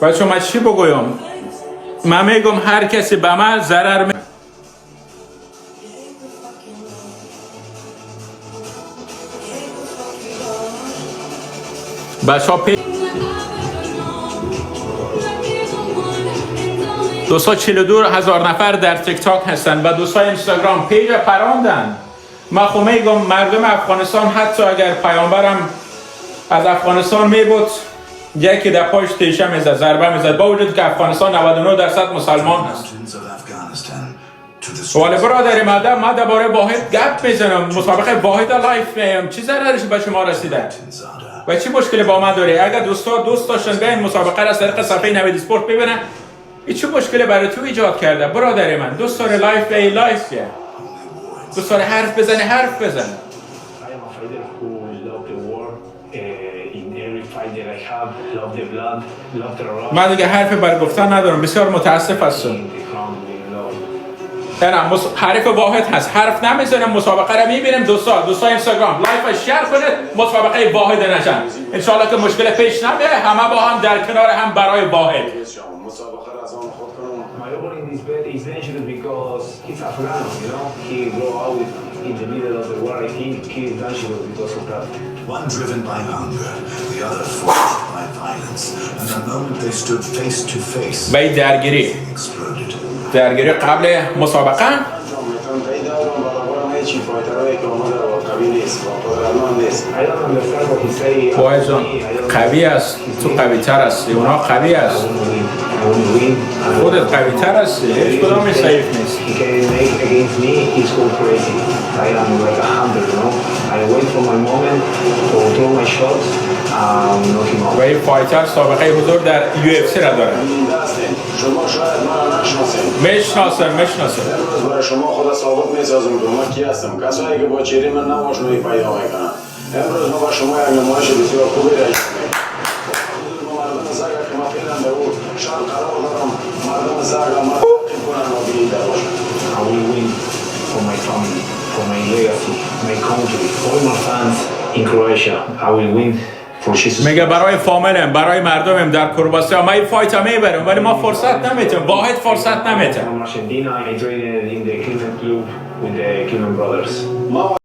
بچه من چی بگویم؟ من میگم هر کسی به من ضرر می بچه ها 242,000 نفر در تیک تاک هستن و دوستای اینستاگرام پیج پراندن. من خب میگم مردم افغانستان حتی اگر پیامبرم از افغانستان میبود یکی در پاش تیشه میزد، ضربه میزد، با وجود که افغانستان 99% مسلمان هست. ولی برادر ما درباره واحد گپ میزنم. مسابقه واحد لایف چی ضررش به شما رسیده و چی مشکلی با ما داره؟ اگر دوست داشتن بیاین مسابقه را از طریق صفحه نوید اسپورت ببینن، چه مشکلی برای تو ایجاد کرده برادر من؟ دوست داره لایف دوست داره حرف بزنه. من دیگه حرف بر گفتن ندارم، بسیار متاسف هستم. نه حرف واحد هست، حرف نمیزنم. مسابقه رو میبینیم دوستا اینستاگرام لایف شیر کنید، مسابقه واحد نژند. ان شاء الله که مشکل پیش نمیاد، همه با هم در کنار هم برای واحد. مسابقه را از آن خود کنم. My opening this bet is dangerous because he's Afghan, you know. He grew out in the middle of the war. I think he is dangerous because of that. One driven by hunger, the other forced by violence. And the moment they stood face to face, درگیری قبل مسابقه واحد جان قوی است، تو قوی تر هستی، اونا قوی است، خودت قوی تر هستی، هیچ کدام ضعیف نیست. و این فایتر سابقه حضور در UFC را داره. شما شاید من نشناسم. امروز برای شما خدا ثابت می‌سازم که من کی هستم. کسایی که با چهره من نمایشنامه پیدا میکنن. امروز ما با شما یک نمایش بسیار خوبی داشته ایم. ما مردم زاگ که ما فعلا در او شان قرار دارم. مردم زاگ ما تحقیق کنن و بیننده باشن. I will win for my family, for my legacy, my country, all my fans in Croatia. I will win. میگه برای فامیلم، برای مردمم در کرواسی ما این فایت میبرم، ولی ما فرصت نمیتیم. واحد فرصت نمیتیم. ما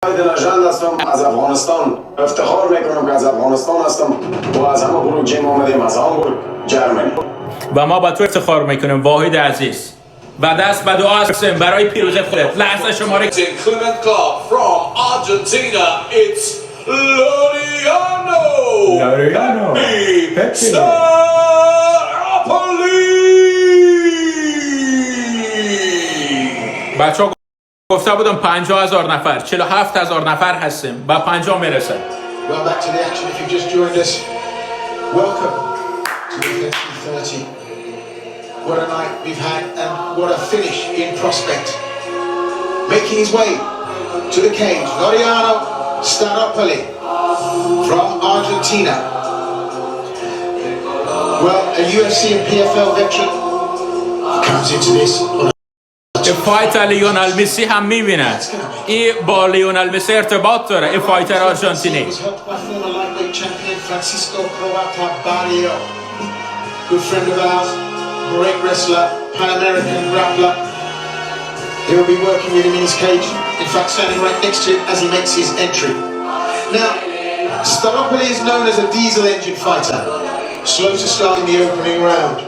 واحد نژند هستم، از افغانستان افتخار میکنم که از افغانستان هستم و از همه بروجین آمدیم، از هامبورگ جرمنی. و ما با تو افتخار میکنیم واحد عزیز و دست به دعا هستیم برای پیروزی خودت. لحظه شماره Loriano Pepe بچه ها گفته بودم 50,000 نفر 47,000 نفر هستیم با 50 میرسه. Well, back to the action if you've just joined us. Welcome to FNC 30. What a night we've had and what a finish in prospect. Making his way to the cage, Loriano Staropoli from Argentina. Well, a UFC and PFL veteran comes into this. فایتر لیونل مسی هم میبینه. این با لیونل مسی ارتباط داره. این فایتر آرژانتینی. Good friend of ours, great wrestler, Pan-American grappler. He'll be working with him in his cage. In fact, standing right next to him as he makes his entry. Now, Staropoli is known as a diesel engine fighter, slow to start in the opening round,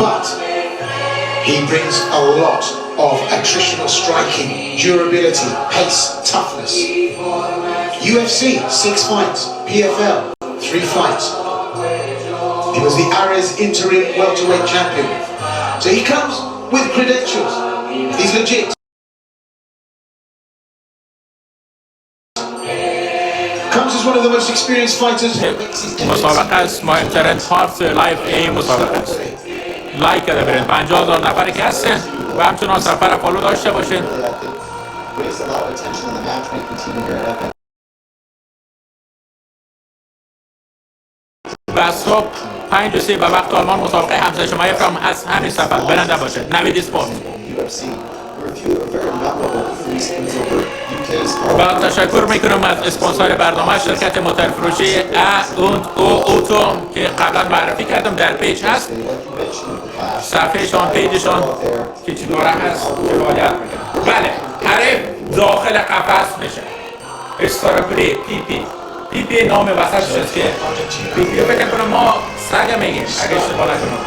but he brings a lot of attritional striking, durability, pace, toughness. UFC, 6 fights, PFL, 3 fights. He was the Ares interim welterweight champion. So he comes with credentials, he's legit. Comes as one of the most experienced fighters. مسابقه است، مهمترین پارت لایف این مسابقه است. لایک کرده برین 50,000 نفری که هستن و همچنان سفر فالو داشته باشین. و صبح 5:30 به وقت آلمان مسابقه همسایه شما هم از همین سفر برنده باشین. نوید اسپورت. با تشکر میکنم از اسپانسر برنامه شرکت موتورفروشی اوتو که قبلا معرفی کردم، در پیج هست، صفحهشان پیجشان که چی داره هست روایت میکنم. بله، حریف داخل قفس میشه. استرابری پی پی نام وسطش هست که پی پی رو فکر کنم ما سگه میگیم اگه اشتباه نکنم.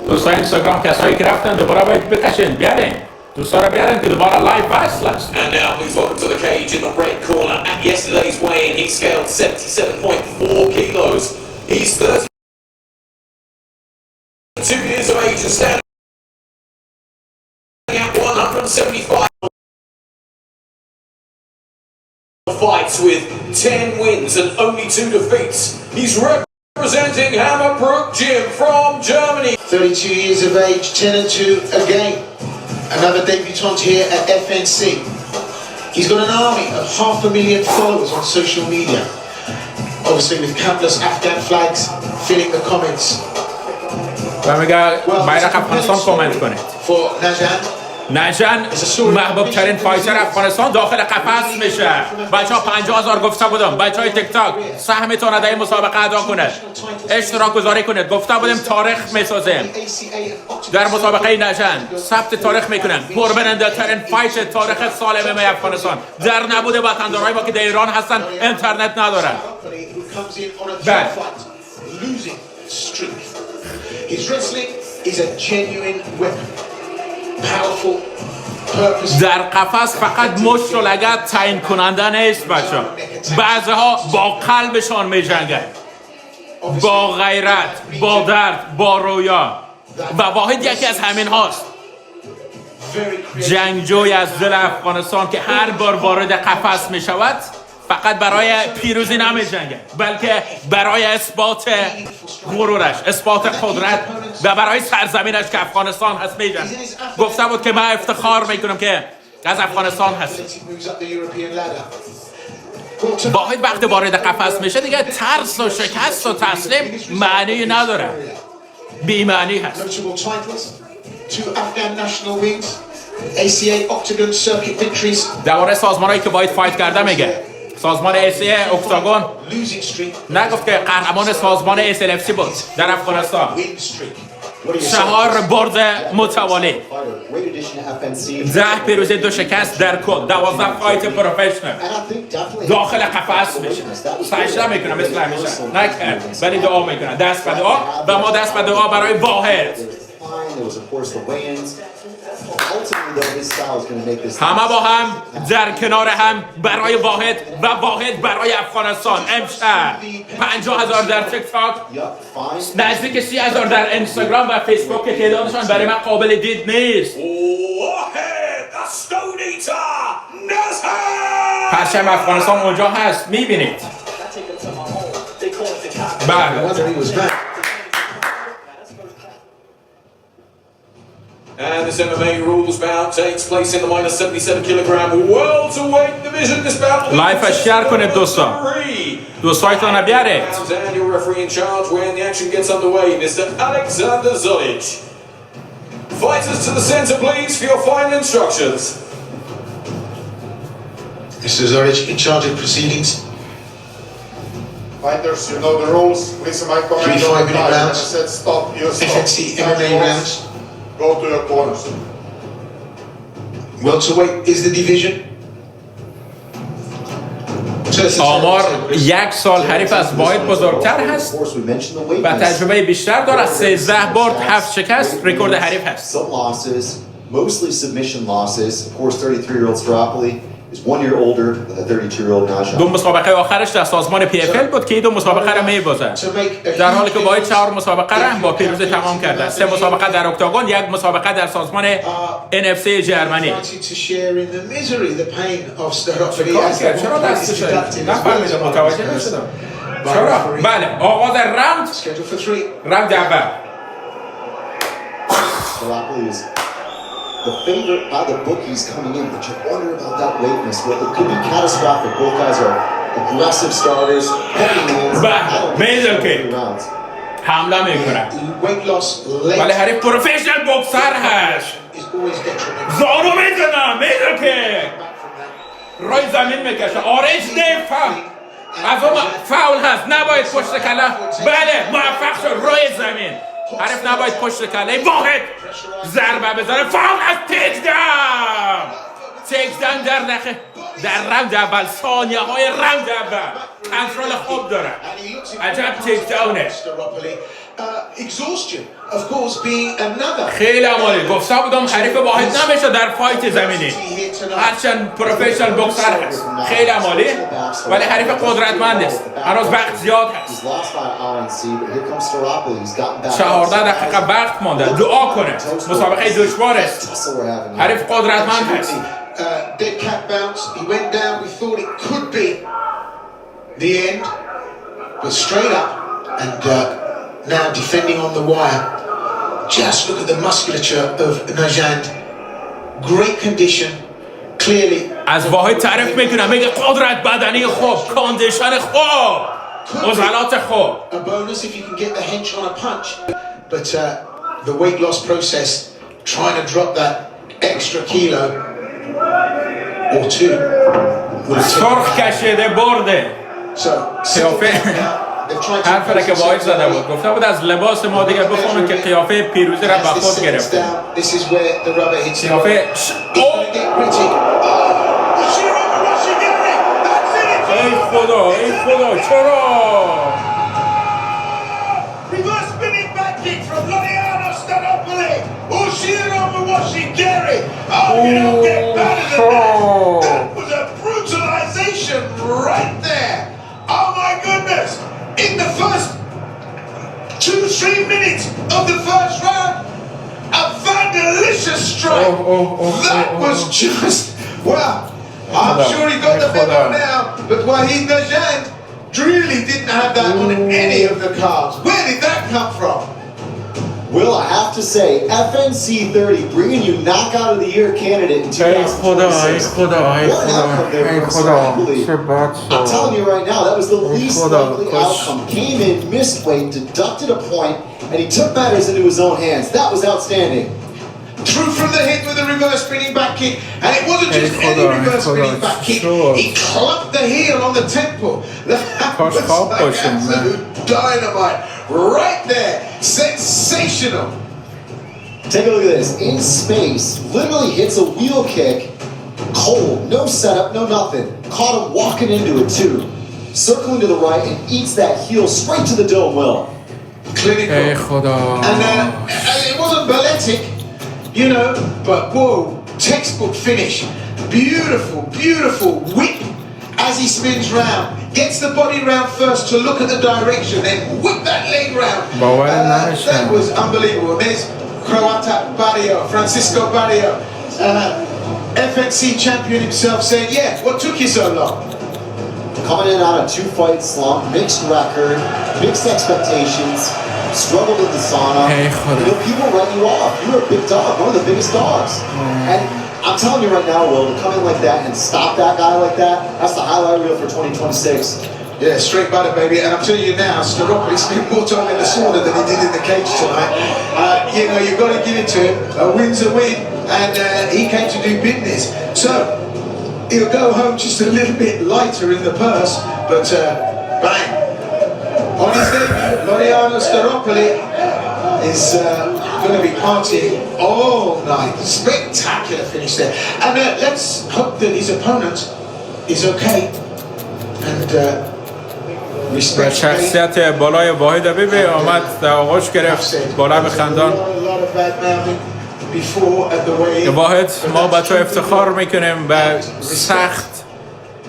دوستان اینستاگرام کسایی که رفتن دوباره باید بکشن بیارین دوستا رو بیارین که دوباره لایو وصل است. And now please welcome to the cage in the red corner. At yesterday's weigh-in he scaled 77.4 kilos. He's 32 years of age and standing at 175 fights with 10 wins and only 2 defeats. He's representing Hammerbrook Gym from Germany. 32 years of age, 10-2 again. Another debutant here at FNC. He's got an army of 500,000 followers on social media. Obviously with countless Afghan flags filling the comments. و میگه بایرق افغانستان کامنت کنید. For Nezhan. نژند محبوب ترین فایتر افغانستان داخل قفس میشه. بچه ها 50,000 گفته بودم، بچه های تیک تاک سهمتون در این مسابقه ادا کنید، اشتراک گذاری کنید. گفته بودیم تاریخ میسازیم در مسابقه نژند، ثبت تاریخ میکنیم. پربرنده ترین فایت تاریخ سال MMA افغانستان در نبود وطندارای ما که در ایران هستن، اینترنت ندارن. بله. در قفس فقط مشت و لگد تعیین کننده نیست بچه، بعضی ها با قلبشان می جنگن، با غیرت، با درد، با رویا، و واحد یکی از همین هاست. جنگجوی از دل افغانستان که هر بار وارد قفس می شود فقط برای پیروزی نمی جنگه، بلکه برای اثبات غرورش، اثبات قدرت و برای سرزمینش که افغانستان هست می جنگه. گفته بود که من افتخار میکنم که از افغانستان هست. واحد وقتی وارد قفس میشه دیگه ترس و شکست و تسلیم معنی نداره، بی معنی هست. دوباره سازمانهایی که باید فایت کرده میگه. سازمان ایسی اکتاگون نگفت که قهرمان سازمان SLFC بود در افغانستان. 4 برد متوالی، 10 پیروزی 2 شکست در کل، 12 فایت پروفشنال داخل قفس میشه. سعیش نمیکنم مثل همیشه نکرد، ولی دعا میکنم، دست به دعا، و ما دست به دعا برای واحد. همه با هم در کنار هم برای واحد و واحد برای افغانستان. امشب 50,000 در تیک تاک، نزدیک 30,000 در اینستاگرام و فیسبوک که تعدادشان برای من قابل دید نیست. پرچم افغانستان اونجا هست، میبینید. بله. And this MMA rules bout takes place in the minus 77 kilogram welterweight division. This bout لایف شیر کنید دوستان، دوستایتان بیارید. And your referee in charge when the action gets underway, Mr. Alexander Zolic. Fighters to the center, please, for your final instructions. Mr. Zoric in charge of proceedings. Fighters, you know the rules. Listen my command. 3 5-minute rounds. I said stop. You stop. FNC MMA rounds. Go to your corners. Welterweight is the division. آمار 1 سال حریف از واحد بزرگتر هست و تجربه بیشتر داره. 13 برد 7 شکست رکورد حریف هست. Some losses, mostly submission losses. Of course, 33-year-old Staropoli is 1 year older than the 32-year-old Nezhan. 2 مسابقه آخرش در سازمان PFL بود که این 2 مسابقه را می‌بازد، در حالی که باید 4 مسابقه را با پیروزی تمام کرده. 3 مسابقه در اکتاگون، 1 مسابقه در سازمان NFC جرمنی. چرا دستش نفهمیدم، متوجه نشدم چرا. بله، آغاز راوند اول. Staropoli is the favorite by the bookies coming in, but you wonder about that weight miss. Well, it could be catastrophic. Both guys are aggressive starters, heavy hands. میدل که حمله میکنه ولی حریف پروفیشنال بوکسر هست زانو میزنه میدل که روی زمین میکشه آرنج نیفهم از اون فاول هست نباید پشت کله بله موفق شد روی زمین حریف نباید پشت کله واحد ضربه بزنه فاول هست تیکداون در راند اول ثانیه های راند اول کنترل خوب داره عجب تیکداونه خیلی عمالی گفته بودم حریف واحد نمیشه در فایت زمینی هرچند پروفیشنال بوکسر هست خیلی عمالی ولی حریف قدرتمند است هنوز وقت زیاد هست 14 دقیقه وقت مانده دعا کنه مسابقه دشوار است حریف قدرتمند هست dead cat bounce, he went down, we thought it could be the end, but straight up and now defending on the wire. Just look at the musculature of Nژند. Great condition, clearly. از واحد تعریف میکنه میگه قدرت بدنی خوب کاندیشن خوب عضلات خوب A bonus if you can get the hench on a punch, but the weight loss process, trying to drop that extra kilo or two. سرخ کشیده برده قیافه حرفی که واحد زده بود گفته بود از لباس ما دیگه بخونم که قیافه پیروزی را به خود گرفته قیافه ای خدا چرا That was a brutalization right there. Oh my goodness. In the first 2-3 minutes of the first round, a vandalicious strike. That was just, well, I'm sure he got the memo now, but Waheed Nژند really didn't have that on any of the cards. Where did that come from? Will, I have to say, FNC 30 bringing you knockout of the year candidate in 2026. What an outcome there for Sarapoli. I'm telling you right now, that was the least likely outcome. Came in, missed weight, deducted a point, and he took matters into his own hands. That was outstanding. Threw from the hip with a reverse spinning back kick, and it wasn't just any reverse spinning back kick. He clubbed the heel on the temple. That was like absolute dynamite. Right there, sensational. Take a look at this. In space, literally hits a wheel kick, cold, no setup, no nothing. Caught him walking into it too. Circling to the right and eats that heel straight to the dome, Will. Clinical. And it wasn't balletic, you know, but whoa, textbook finish. Beautiful, beautiful whip as he spins round. Gets the body round first to look at the direction, then whip that leg round. That was unbelievable. There's Croata Barrio, Francisco Barrio, FNC champion himself, saying, "Yeah, what took you so long?" Coming in on a 2-fight slump, mixed record, mixed expectations, struggled in the sauna. You know, people write you off. You're a big dog, one of the biggest dogs, and I'm telling you right now, Will, to come in like that and stop that guy like that, that's the highlight reel for 2026. Yeah, straight butter, baby. And I'm telling you now, Staropoli spent more time in the sauna than he did in the cage tonight. You know, you've got to give it to him. A win's a win. And he came to do business. So, he'll go home just a little bit lighter in the purse. But, bang. On his debut, Laureano Staropoli is going to be partying all night. Spectacular finish there. And let's hope that his opponent is okay. And و شخصیت بالای واحد ببین آمد در آغاش گرفت بالا بخندان واحد ما با تو افتخار میکنیم و سخت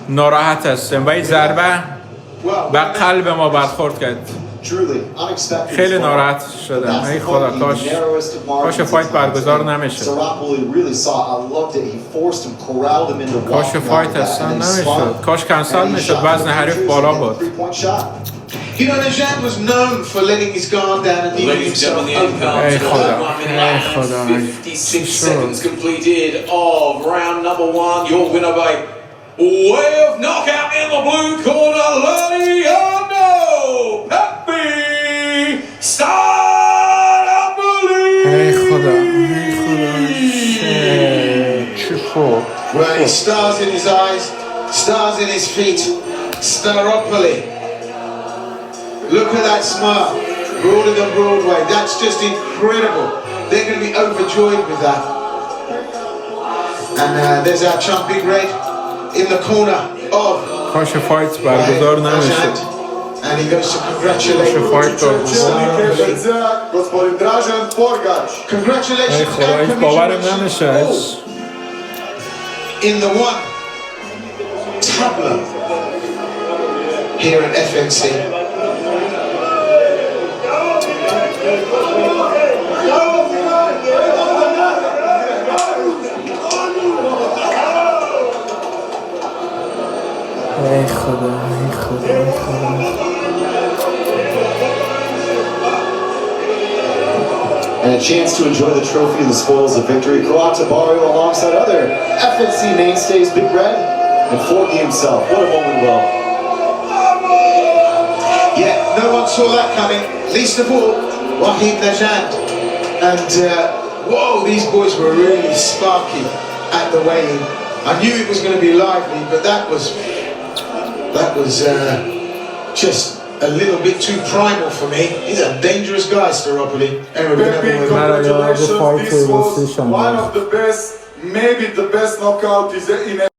ناراحت هستیم و این ضربه به قلب ما برخورد کرد خیلی ناراحت شدم ای خدا کاش فایت برگزار نمیشه کاش فایت اصلا نمیشد کاش کنسل میشد وزن حریف بالا بود You know, Nژند was known for letting his guard down and leaving Ladies and himself gentlemen, the end open. comes to 1 minute and 56 seconds completed of round number 1. Your winner by way of knockout in the blue corner, Liliano Pepe Well, he stars in his eyes, stars in his feet. Staropoli. Look at that smile. Broader than Broadway. That's just incredible. They're going to be overjoyed with that. And there's our chump Big Red in the corner of کاش فایت برگزار نمیشه. And he goes to congratulate Gospodin Dražen Porgač. Congratulations خدا هیچ باورم نمیشه. in the one tableau here at FNC. ای خدا ای خدا ای خدا. And a chance to enjoy the trophy and the spoils of victory. Croata Barrio alongside other FNC mainstays, Big Red and Forky himself. What a moment, Will. Yeah, no one saw that coming. Least of all, Waheed Nژand. And whoa, these boys were really sparky at the weigh-in. I knew it was going to be lively, but that was just a little bit too primal for me. He's a dangerous guy, Staropoli. Pepe, congratulations. This was one of the best, maybe the best knockout in